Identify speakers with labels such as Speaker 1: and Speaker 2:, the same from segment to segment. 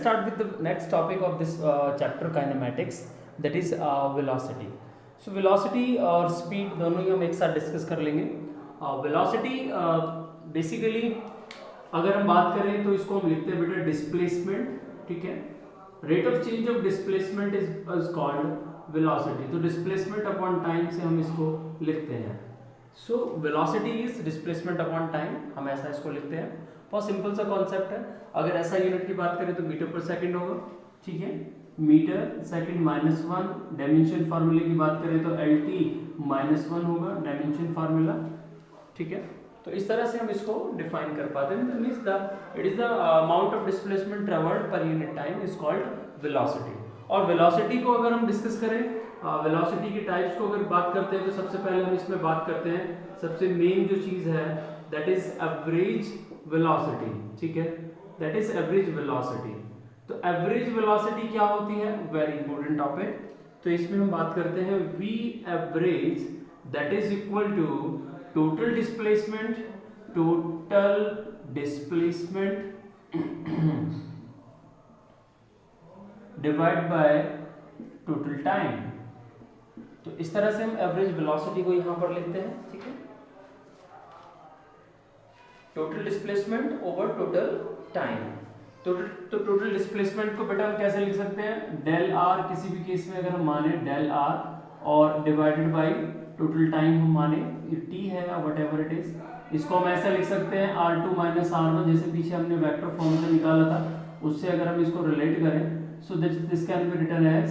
Speaker 1: start with the next topic of this chapter kinematics, that is velocity. So velocity और speed दोनों ही हम एक साथ डिस्कस कर लेंगे. Velocity बेसिकली अगर हम बात करें तो इसको हम लिखते हैं बेटा डिस्प्लेसमेंट. ठीक है, rate of change of displacement is called velocity. तो डिस्प्लेसमेंट अपॉन टाइम से हम इसको लिखते हैं. So velocity is displacement upon time, हम ऐसा इसको लिखते हैं. बहुत सिंपल सा कॉन्सेप्ट है. अगर ऐसा यूनिट की बात करें तो मीटर पर सेकंड होगा. ठीक है, मीटर सेकंड -1. डायमेंशन फार्मूले की बात करें तो LT -1 होगा डायमेंशन फार्मूला. ठीक है, तो इस तरह से हम इसको डिफाइन कर पाते हैं. Means it is the amount of displacement travelled per unit time is called velocity. और वेलोसिटी को अगर हम डिस्कस करें, वेलोसिटी के टाइप्स को अगर बात करते हैं तो सबसे पहले हम इसमें बात करते हैं, सबसे मेन जो चीज है दैट इज एवरेज वेलोसिटी. ठीक है, दैट इज एवरेज वेलोसिटी. तो एवरेज वेलोसिटी क्या होती है, वेरी इंपॉर्टेंट टॉपिक. तो इसमें हम बात करते हैं V average that is equal to total displacement divide by total time. तो इस तरह से हम एवरेज वेलोसिटी को यहां पर लिखते हैं. ठीक है, total displacement over total time. तो टोटल डिस्प्लेसमेंट को बेटा हम कैसे लिख सकते हैं, डेल आर किसी भी केस में अगर हम माने डेल आर, और डिवाइडेड बाय टोटल टाइम हम माने टी है या व्हाटएवर इट इज. इसको हम ऐसे लिख सकते हैं R2 - R1, जैसे पीछे हमने वेक्टर फॉर्म से निकाला था, उससे अगर हम इसको रिलेट करें so this can be written as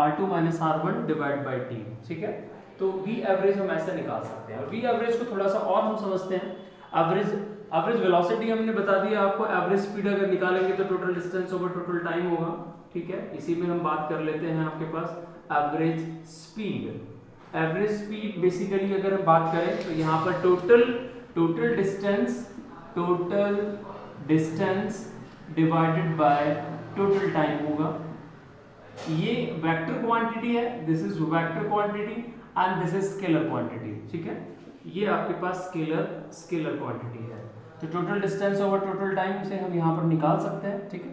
Speaker 1: R2 - R1 divide by t. ठीक है, तो V एवरेज हम ऐसे निकाल सकते हैं. और V एवरेज को थोड़ा सा और हम समझते हैं. एवरेज वेलोसिटी हमने बता दिया आपको. एवरेज स्पीड अगर निकालेंगे तो total distance over total time होगा. ठीक है, इसी में हम बात कर लेते हैं आपके पास average speed. Average speed basically अगर हम बात करें तो यहाँ पर total distance divided by total time होगा. ये वेक्टर क्वांटिटी है, this is vector quantity and this is scalar quantity. ठीक है, ये आपके पास स्केलर क्वांटिटी है. तो total distance over total time से हम यहाँ पर निकाल सकते हैं. ठीक है,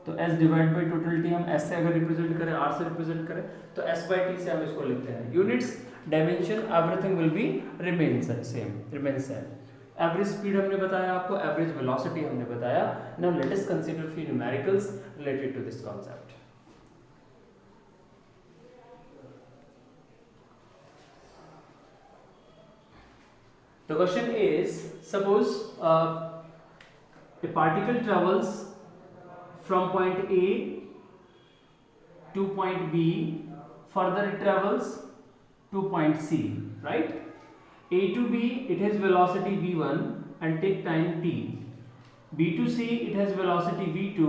Speaker 1: तो S divide by total T हम S से अगर रिप्रेजेंट करें, R से रिप्रेजेंट करें तो S बाई T से हम इसको लिखते हैं. Units, dimension, everything will be remain same. Average speed हमने बताया आपको, एवरेज वेलोसिटी हमने बताया. Now let us consider few numericals related to this concept. The question is, suppose a particle travels from point A to point B, further it travels to point C, right? A to B it has velocity v1 and take time t. B to C it has velocity v2,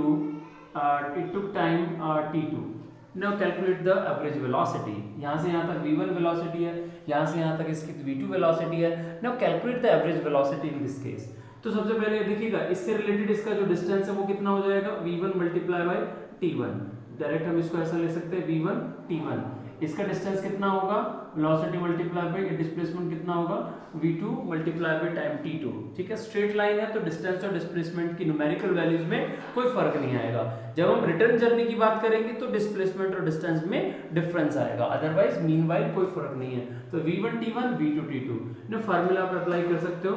Speaker 1: it took time t2. Now calculate the average velocity. यहाँ से यहाँ तक v1 velocity है, यहाँ से यहाँ तक इसकी v2 velocity है. Now calculate the average velocity in this case. तो सबसे पहले देखिएगा, इससे रिलेटेड इसका जो डिस्टेंस है वो कितना हो जाएगा, v1 multiply by t1. Direct हम इसको ऐसा ले सकते हैं v1 t1. इसका डिस्टेंस कितना होगा, वेलोसिटी मल्टीप्लाई बाय डिस्प्लेसमेंट कितना होगा, v2 multiply by time t2. ठीक है, स्ट्रेट लाइन है तो डिस्टेंस और डिस्प्लेसमेंट की न्यूमेरिकल वैल्यूज में कोई फर्क नहीं आएगा. जब हम रिटर्न जर्नी की बात करेंगे तो डिस्प्लेसमेंट और डिस्टेंस में डिफरेंस आएगा, अदरवाइज मीनवाइल कोई फर्क नहीं है. तो v1 t1 v2 t2 ने फार्मूला आप अप्लाई कर सकते हो.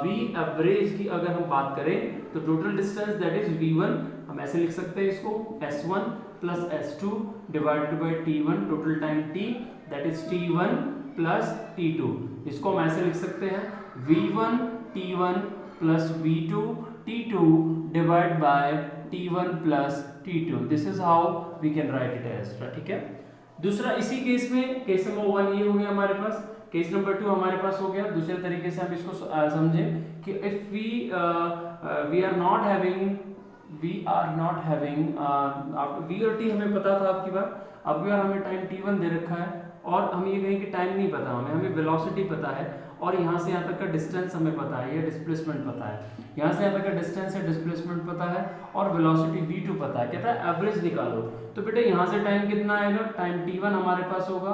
Speaker 1: v एवरेज की अगर हम बात करें तो total distance that is v1, हम ऐसे लिख सकते हैं इसको s1 plus s2 divided by t1 total time t that is t1 plus t2. इसको हम ऐसे लिख सकते हैं v1 t1 plus v2 t2 divide by t1 plus t2. This is how we can write it as. ठीक है, दूसरा इसी केस में केस नंबर 1 ये हो गया हमारे पास. केस नंबर 2 हमारे पास हो गया. दूसरे तरीके से हम इसको समझें कि if we are not having V और T हमें पता था आपकी बात. अब यार हमें टाइम t1 दे रखा है और हम ये कहें कि टाइम नहीं पता, हमें वेलोसिटी पता है और यहाँ से यहाँ तक का डिस्टेंस हमें पता है, ये डिस्प्लेसमेंट पता है. यहाँ से यहाँ तक का डिस्टेंस है, डिस्प्लेसमेंट पता है और वेलोसिटी v2 पता है. कहता है एवरेज निकालो. तो बेटे यहाँ से टाइम कितना आएगा, टाइम t1 हमारे पास होगा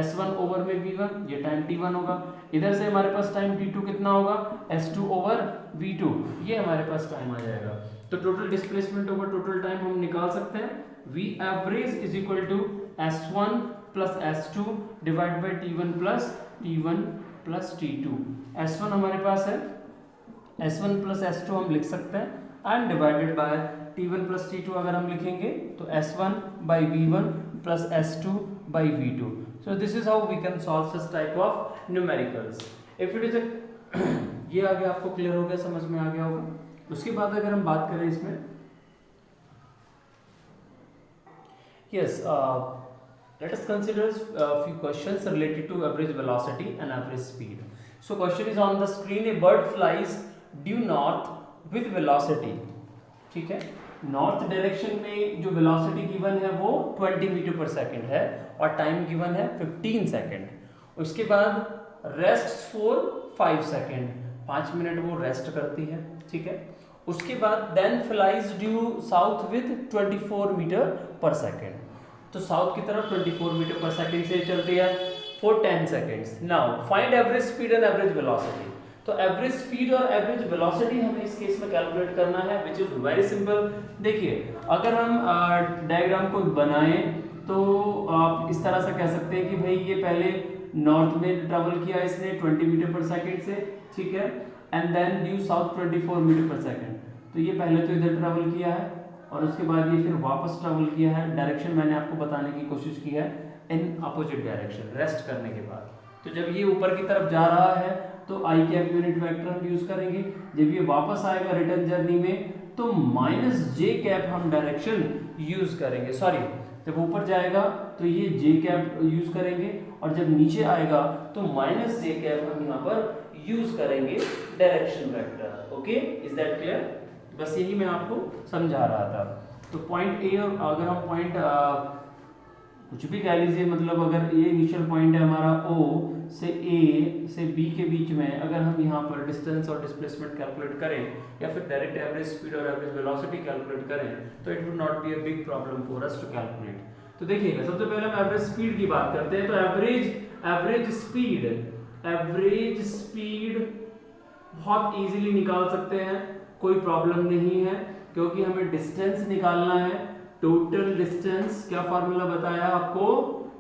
Speaker 1: s1 ओवर में v1, ये टाइम t1 होगा. इधर से हमारे पास टाइम t2 कितना होगा, s2 ओवर v2, ये हमारे पास टाइम आ जाएगा. तो total displacement over total time हम निकाल सकते हैं, v average is equal to s1 plus s2 divide by t1 plus t2। s1 हमारे पास है, s1 प्लस s2 हम लिख सकते हैं and divided by t1 plus t2 अगर हम लिखेंगे तो s1 by v1 plus s2 by v2। So this is how we can solve this type of numericals. If it is ये आगे आपको क्लियर हो गया, समझ में आ गया होगा। उसके बाद अगर हम बात करें इसमें, yes let us consider few questions related to average velocity and average speed. So question is on the screen, a bird flies due north with velocity, ठीक है, नॉर्थ डायरेक्शन में जो वेलोसिटी गिवन है वो 20 मीटर पर सेकंड है और time given है 15 second. उसके बाद रेस्ट फॉर 5 सेकंड, 5 मिनट वो रेस्ट करती है, ठीक है। उसके बाद then flies due south with 24 metre per second, तो साउथ की तरफ 24 मीटर पर सेकंड से चलती है for 10 seconds. Now find average speed and average velocity. तो एवरेज स्पीड और एवरेज वेलोसिटी हमें इस केस में कैलकुलेट करना है, विच इज वेरी सिंपल। देखिए अगर हम डायग्राम को बनाएं तो आप इस तरह से कह सकते हैं कि भाई ये पहले नॉर्थ में ट्रेवल किया इसने 20 मीटर पर सेकंड से, ठीक है, and then due south 24 metre per second. तो ये पहले तो इधर ट्रेवल किया है और उसके बाद ये फिर वापस ट्रेवल किया है। डायरेक्शन मैंने आपको बताने की कोशिश की है इन अपोजिट डायरेक्शन, रेस्ट करने के बाद। तो जब ये ऊपर की तरफ जा रहा है तो आई कैप यूनिट वेक्टर हम यूज करेंगे। जब ये वापस आएगा रिटर्न जर्नी में तो माइनस जे कैप हम डायरेक्शन यूज करेंगे, सॉरी जब ऊपर जाएगा तो ये जे कैप यूज करेंगे और जब नीचे आएगा तो माइनस जे कैप हम यहाँ पर यूज करेंगे direction vector. Okay, is that clear? बस यही मैं आपको समझा रहा था। तो पॉइंट ए, और अगर हम पॉइंट कुछ भी कह लीजिए, मतलब अगर ये इनिशियल पॉइंट है हमारा ओ से ए से बी के बीच में, अगर हम यहाँ पर डिस्टेंस और डिस्प्लेसमेंट कैलकुलेट करें या फिर डायरेक्ट एवरेज स्पीड और एवरेज वेलोसिटी कैलकुलेट करें तो it would not be a big problem for us to calculate. तो देखिएगा सबसे पहले हम एवरेज स्पीड की बात करते हैं। तो एवरेज स्पीड बहुत इजीली निकाल सकते हैं, कोई प्रॉब्लम नहीं है, क्योंकि हमें डिस्टेंस निकालना है। टोटल डिस्टेंस, क्या फॉर्मूला बताया आपको?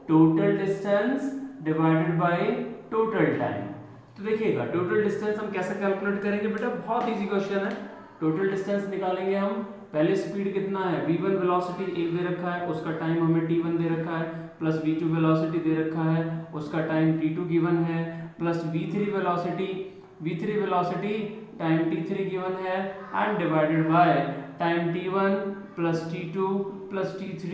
Speaker 1: Total distance divided by total time. तो देखिएगा टोटल डिस्टेंस हम कैसे कैलकुलेट करेंगे बेटा, बहुत इजी क्वेश्चन है। टोटल डिस्टेंस निकालेंगे हम, पहले स्पीड कितना है, v1 वेलोसिटी 1 दे रखा है, उसका टाइम हमें t1 दे रखा है, प्लस v2 वेलोसिटी दे रखा है, उसका टाइम t2 गिवन है, plus v3 velocity time t3 given है and divided by time t1 plus t2 plus t3।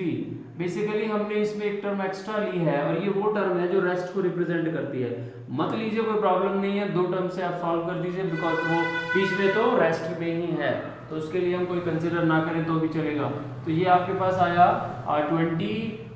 Speaker 1: Basically हमने इसमें एक टर्म एक्स्ट्रा ली है और ये वो टर्म है जो रेस्ट को रिप्रेजेंट करती है। मत लीजिए, कोई प्रॉब्लम नहीं है, 2 टर्म से आप सॉल्व कर दीजिए, बिकॉज वो बीच में तो रेस्ट में ही है, तो उसके लिए हम कोई कंसिडर ना करें तो भी चलेगा। तो ये आपके पास आया 20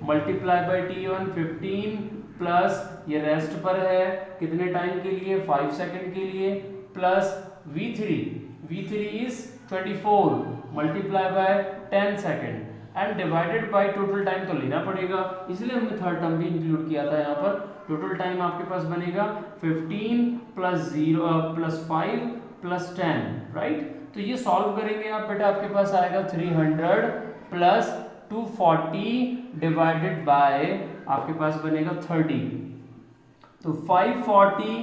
Speaker 1: मल्टीप्लाई बाई t1 15 प्लस ये रेस्ट पर है कितने टाइम के लिए, 5 सेकंड के लिए, plus v3 is 24 multiply by 10 second and divided by total time तो लेना पड़ेगा, इसलिए हमने थर्ड टर्म भी इंक्लूड किया था यहाँ पर। टोटल टाइम आपके पास बनेगा 15 प्लस 0 प्लस 5 प्लस 10, राइट। तो ये सॉल्व करेंगे आप बेटा, आपके पास आएगा 300 प्लस 240 डिवाइडेड बाय आपके पास बनेगा 30। तो 540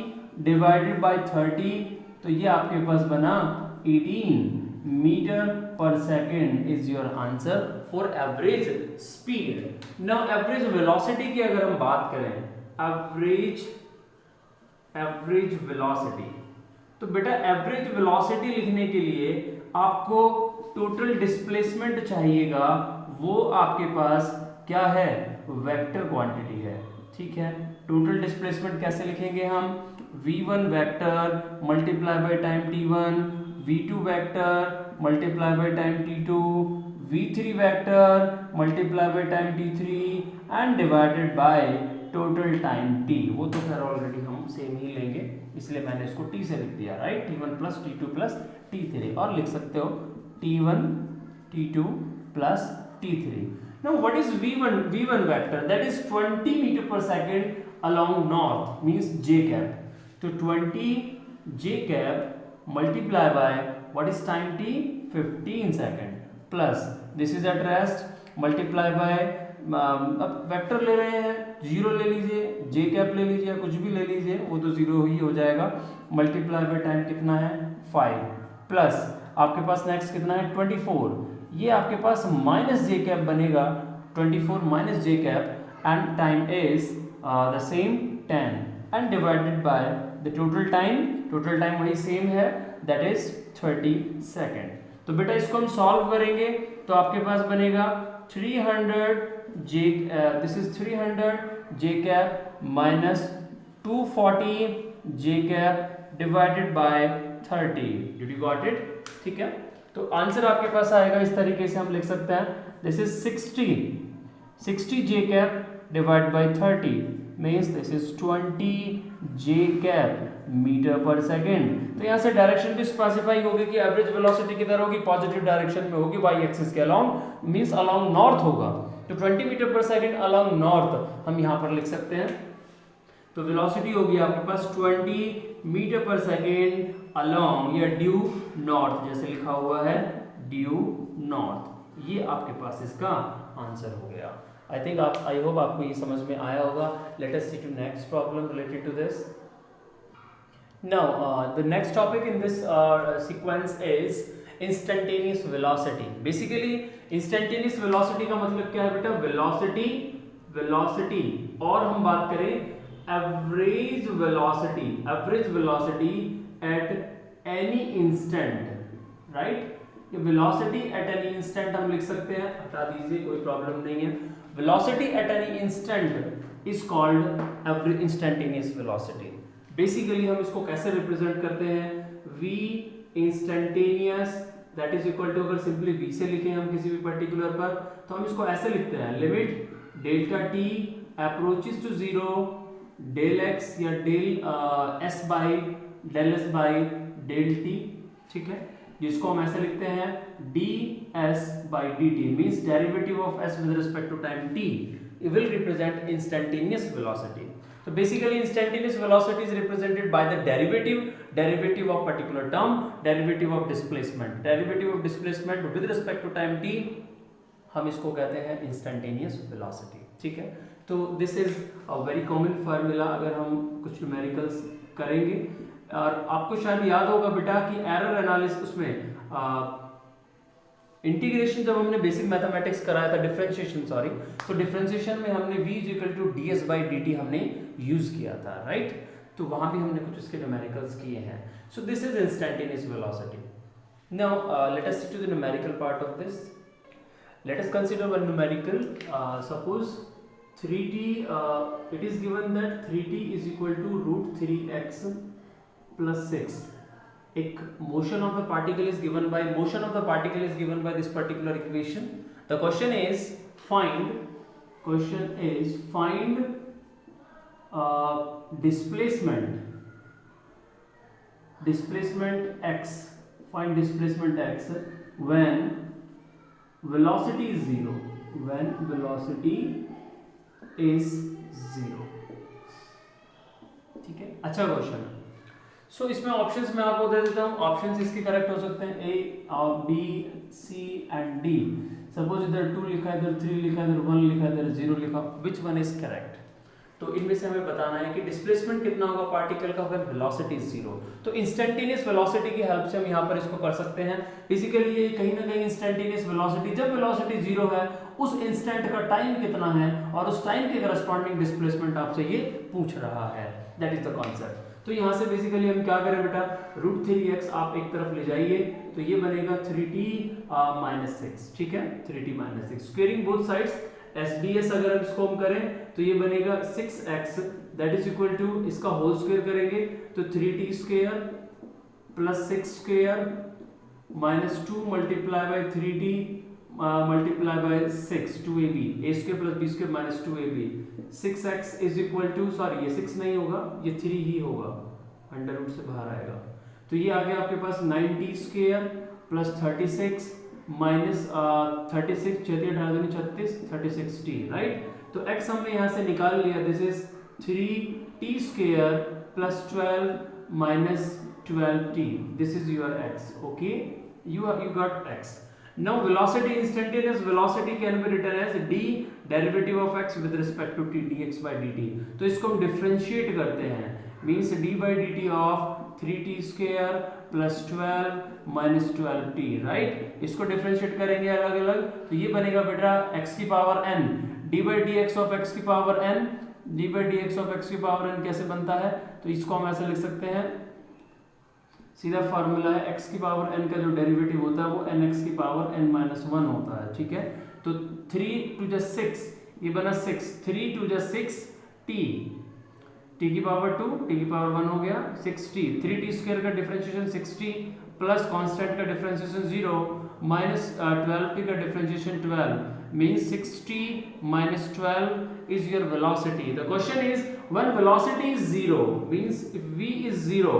Speaker 1: डिवाइडेड बाय 30, तो ये आपके पास बना 18 metre per second is your answer for average speed. Now average velocity की अगर हम बात करें, एवरेज वेलोसिटी, तो बेटा एवरेज वेलोसिटी लिखने के लिए आपको टोटल डिस्प्लेसमेंट चाहिएगा, वो आपके पास क्या है, वेक्टर क्वांटिटी है, ठीक है। टोटल डिस्प्लेसमेंट कैसे लिखेंगे हम, v1 vector multiply by time t1, v2 vector multiply by time t2, v3 vector multiply by time t3 and divided by total time t। वो तो खैर ऑलरेडी हम सेम ही लेंगे, इसलिए मैंने इसको t से लिख दिया, right, t1 plus t2 plus t3, और लिख सकते हो t1 t2 plus t3। Now what is v1 vector? That is 20 meter per second along north, means j cap. तो 20 j cap multiply by what is time t, 15 second plus this is at rest multiply by, अब vector ले रहे हैं, zero ले लीजिए, जे cap ले लीजिए, कुछ भी ले लीजिए, वो तो जीरो ही हो जाएगा, मल्टीप्लाई बाय टाइम कितना है 5 प्लस आपके पास नेक्स्ट कितना है 24, ये आपके पास माइनस जे कैप बनेगा, 24 minus J cap and time is the same 10 and divided by the total time वही सेम है, दैट इज 30 सेकेंड। तो बेटा इसको हम सॉल्व करेंगे तो आपके पास बनेगा 300 J, this is 300 J cap minus 240 J cap divided by 30। Did you got it? ठीक है, तो आंसर आपके पास आएगा इस तरीके से हम लिख सकते हैं, this is 60 J cap divide by 30 means this is 20 J cap metre per second. तो यहाँ से डायरेक्शन भी स्पेसिफाई होगी कि एवरेज वेलोसिटी किधर होगी, पॉजिटिव डायरेक्शन में होगी, वाई एक्सिस के अलोंग मीन्स अलोंग नॉर्थ होगा, तो 20 metre per second along north हम यहाँ पर लिख सकते हैं। तो वेलोसिटी होगी आपके पास 20 मीटर पर सेकेंड अलोंग या ड्यू नॉर्थ, जैसे लिखा हुआ है ड्यू नॉर्थ, ये आपके पास इसका आंसर हो गया। आई होप आपको ये समझ में आया होगा। Let us see to next problem related to this. Now the next topic in this sequence is instantaneous velocity. Basically instantaneous velocity का मतलब क्या है बेटा, velocity और हम बात करें average velocity at any instant, right? ये velocity at any instant हम लिख सकते हैं, हटा दीजिए कोई प्रॉब्लम नहीं है। velocity at any instant is called instantaneous velocity। Basically हम इसको कैसे रिप्रेजेंट करते हैं, v instantaneous that is equal to, अगर सिंपली v से लिखें हम किसी भी पर्टिकुलर पर, तो हम इसको ऐसे लिखते हैं, limit delta t approaches to zero del x या del s by del s by del t, ठीक है, जिसको हम ऐसे लिखते हैं ds by dt means derivative of s with respect to time t, it will represent instantaneous velocity. So basically instantaneous velocity is represented by the derivative of particular term, derivative of displacement with respect to time t, हम इसको कहते हैं instantaneous velocity, ठीक है। तो this is a very common formula अगर हम कुछ न्यूमेरिकल्स करेंगे, और आपको शायद याद होगा बेटा कि एरर एनालिसिस उसमें इंटीग्रेशन जब हमने बेसिक मैथमेटिक्स कराया था, डिफरेंशिएशन सॉरी, तो डिफरेंशिएशन में हमने v ds by dt हमने यूज किया था, राइट? तो वहां भी हमने कुछ इसके न्यूमेरिकल्स किए हैं। So this is instantaneous velocity. Now let us see to the numerical part of this. Let us consider one numerical, suppose 3t, it is given that 3t is equal to root 3x plus 6. एक motion of the particle is given by this particular equation. The question is find displacement x, find displacement x when velocity is zero, ठीक है, अच्छा question है। सो इसमें options मैं आपको दे देता हूँ, ऑप्शंस इसके करेक्ट हो सकते हैं ए और B C and D. Suppose इधर 2 लिखा है, इधर 3 लिखा है, इधर 1 लिखा है, इधर 0 लिखा, विच वन इज करेक्ट? तो इनमें से हमें बताना है कि डिस्प्लेसमेंट कितना होगा पार्टिकल का अगर वेलोसिटी इज 0। तो इंस्टेंटेनियस वेलोसिटी की हेल्प से हम यहाँ पर इसको कर सकते हैं। बेसिकली ये कहीं ना कहीं इंस्टेंटेनियस वेलोसिटी, जब वेलोसिटी 0 है उस इंस्टेंट का टाइम कितना है और उस टाइम के करस्पॉन्डिंग डिस्प्लेसमेंट आपसे ये पूछ रहा है, दैट इज द कॉन्सेप्ट। तो यहाँ से बेसिकली हम क्या करें बेटा, रूट 3x आप एक तरफ ले जाइए तो ये बनेगा 3t माइनस 6, ठीक है, 3t minus 6, squaring both sides, SDS अगर हम इसको हम करें तो ये बनेगा 6x that is equal to, इसका होल स्क्वायर करेंगे तो 3t square plus 6 square minus 2 multiply by 3t multiply by 6 2ab, a square plus b square minus 2ab, 6x is equal to, sorry ये 6 नहीं होगा, ये 3 ही होगा, अंडर रूट से बाहर आएगा, तो ये आ गया आपके पास 9t square plus 36 minus 36 36 36t, right? तो x हमने यहाँ से निकाल लिया, this is 3t square plus 12 minus 12t, this is your x, okay, you got x. Now velocity, instantaneous velocity can be written as d derivative of x with respect to t dx by dt. तो इसको हम differentiate करते हैं, means d by dt of 3t square plus 12 minus 12t, right. इसको differentiate करेंगे अलग अलग, तो ये बनेगा बेटा x की power n, d by dx of x की power n, d by dx of x की पावर n कैसे बनता है, तो इसको हम ऐसे लिख सकते हैं, सीधा फार्मूला है x की पावर n का जो डेरिवेटिव होता है वो nx की पावर n माइनस 1 होता है, ठीक है. तो 3 to the 6 ये बना 6, 3 to the 6 t, t की पावर 2, t की पावर 1 हो गया 6t, 3t स्क्वायर का डिफरेंशिएशन 6t प्लस कांस्टेंट का डिफरेंशिएशन 0 माइनस 12t का differentiation 12 means 6t minus 12 is your velocity. The question is when velocity is 0 means if v is 0,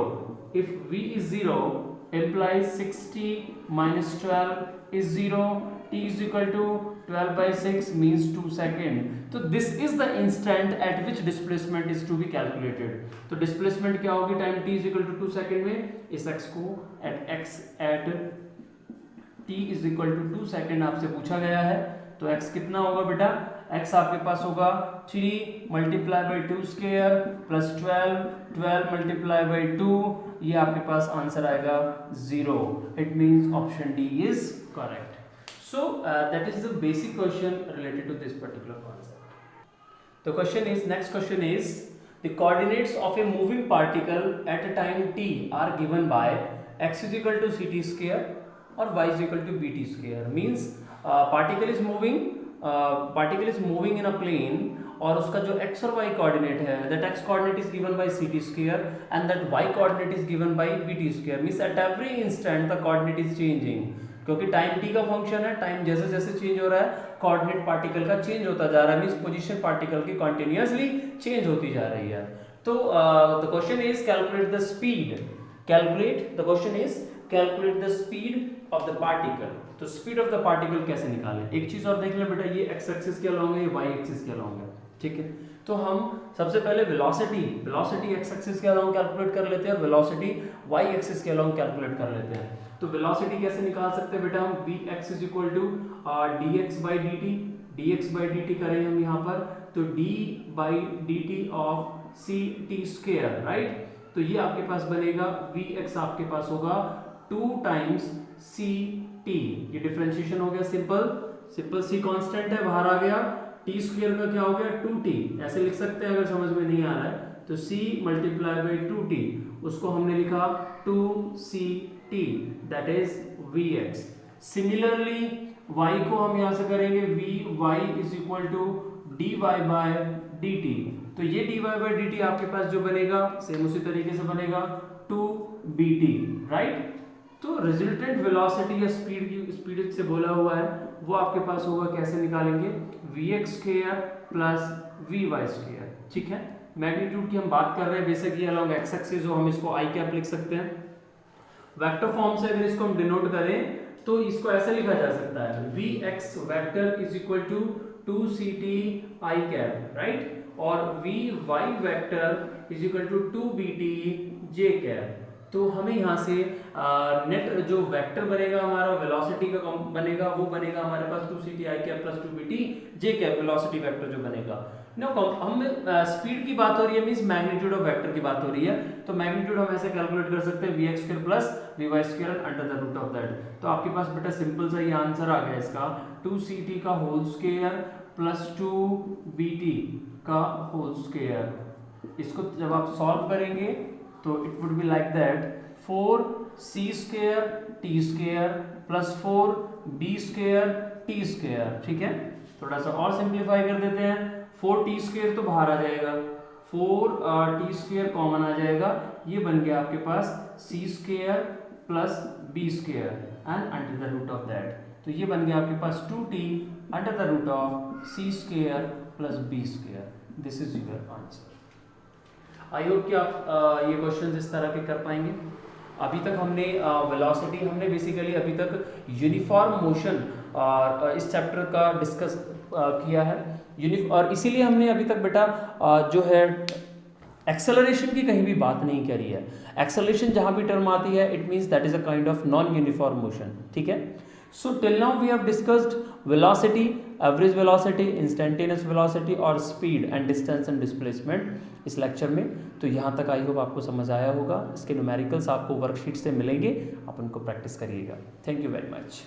Speaker 1: if v is 0 implies 6t minus 12 is 0, t is equal to 12 by 6 means 2 second. So this is the instant at which displacement is to be calculated. तो displacement क्या होगी time t is equal to 2 second में, इस x को at t is equal to 2 second आपसे पूछा गया है. तो x कितना होगा बेटा, x आपके पास होगा 3 multiply by 2 square plus 12 multiply by 2, ये आपके पास आंसर आएगा 0. It means option D is correct. So that is the basic question related to this particular concept. The question is, next question is the coordinates of a moving particle at a time t are given by x is equal to ct square और y is equal to bt square. Means particle is moving in a plane और उसका जो x और y coordinate है, that x coordinate is given by ct square and that y coordinate is given by bt square. Means at every instant the coordinate is changing, क्योंकि time t का function है, time जैसे जैसे change हो रहा है coordinate particle का change होता जा रहा है, मींस पोजीशन पार्टिकल की कंटिन्यूअसली चेंज होती जा रही है. तो the question is calculate the speed, the question is calculate the speed of the particle. तो स्पीड ऑफ द पार्टिकल कैसे निकालें. एक चीज और देख ले बेटा, ये x एक्सिस के अलोंग है, ये y एक्सिस के अलोंग है, ठीक है. तो हम सबसे पहले वेलोसिटी x एक्सिस के अलोंग कैलकुलेट कर लेते हैं और वेलोसिटी y एक्सिस के अलोंग कैलकुलेट कर लेते हैं. तो वेलोसिटी कैसे निकाल सकते हैं बेटा हम, vx is equal to dx by dt करें हम यहाँ पर, तो d by dt of ct square, right. तो ये आपके पास बनेगा vx आपके पास होगा 2 टाइम्स ct, ये डिफरेंशिएशन हो गया सिंपल c कांस्टेंट है बाहर आ गया, t स्क्वायर का क्या हो गया 2t, ऐसे लिख सकते हैं अगर समझ में नहीं आ रहा है. तो c मल्टीप्लाई बाई 2t, उसको हमने लिखा 2ct, that is vx. Similarly y को हम यहां से करेंगे vy is equal to dy by dt. तो ये dy बाय dt आपके पास जो बनेगा सेम उसी तरीके से बनेगा 2bt, राइट. तो रिजल्टेंट वेलोसिटी या स्पीड से बोला हुआ है वो आपके पास होगा, कैसे निकालेंगे, vx square plus vy square, ठीक है. मैग्नीट्यूड की हम बात कर रहे हैं, बेसिक ये अलोंग x एक्सिस हो, हम इसको i कैप लिख सकते हैं. वेक्टर फॉर्म से अगर इसको हम डिनोट करें तो इसको ऐसे लिखा जा सकता है, vx vector is equal to 2ct i cap, right, और vy vector is equal to 2bt j cap. तो हमें यहाँ से नेट जो वेक्टर बनेगा हमारा वेलोसिटी का बनेगा, वो बनेगा हमारे पास 2ct i cap plus 2bt j cap, velocity vector जो बनेगा. नो हम स्पीड की बात हो रही है, मींस मैग्नीट्यूड ऑफ वेक्टर की बात हो रही है, तो मैग्नीट्यूड हम ऐसे कैलकुलेट कर सकते हैं vx square plus vy square under the root of that. तो आपके पास बेटा सिंपल सा ये आंसर आ गया इसका, 2ct का होल स्क्वायर प्लस 2bt का होल स्क्वायर. इसको जब आप सॉल्व करेंगे तो it would be like that 4c square t square plus 4b square t square, ठीक है. थोड़ा सा और सिंप्लीफाई कर देते हैं, 4t स्क्वायर तो बाहर आ जाएगा, 4t स्क्वायर कॉमन आ जाएगा, ये बन गया आपके पास c square plus b square and under the root of that. तो ये बन गया आपके पास 2t under the root of c square plus b square. This is your answer. I hope कि आप ये क्वेश्चंस इस तरह के कर पाएंगे. अभी तक हमने वेलोसिटी, हमने बेसिकली अभी तक यूनिफॉर्म मोशन इस चैप्टर का डिस्कस किया है, और इसीलिए हमने अभी तक बेटा जो है एक्सेलरेशन की कहीं भी बात नहीं करी है। एक्सेलरेशन जहाँ भी टर्म आती है it means that is a kind of non uniform motion, ठीक है। So till now we have discussed velocity, average velocity, instantaneous velocity और speed and distance and displacement इस लेक्चर में। तो यहाँ तक आई होप आपको समझ आया होगा। इसके न्यूमेरिकल्स आपको वर्कशीट से मिलेंगे, आप उनको प्रैक्टिस करिएगा। Thank you very much.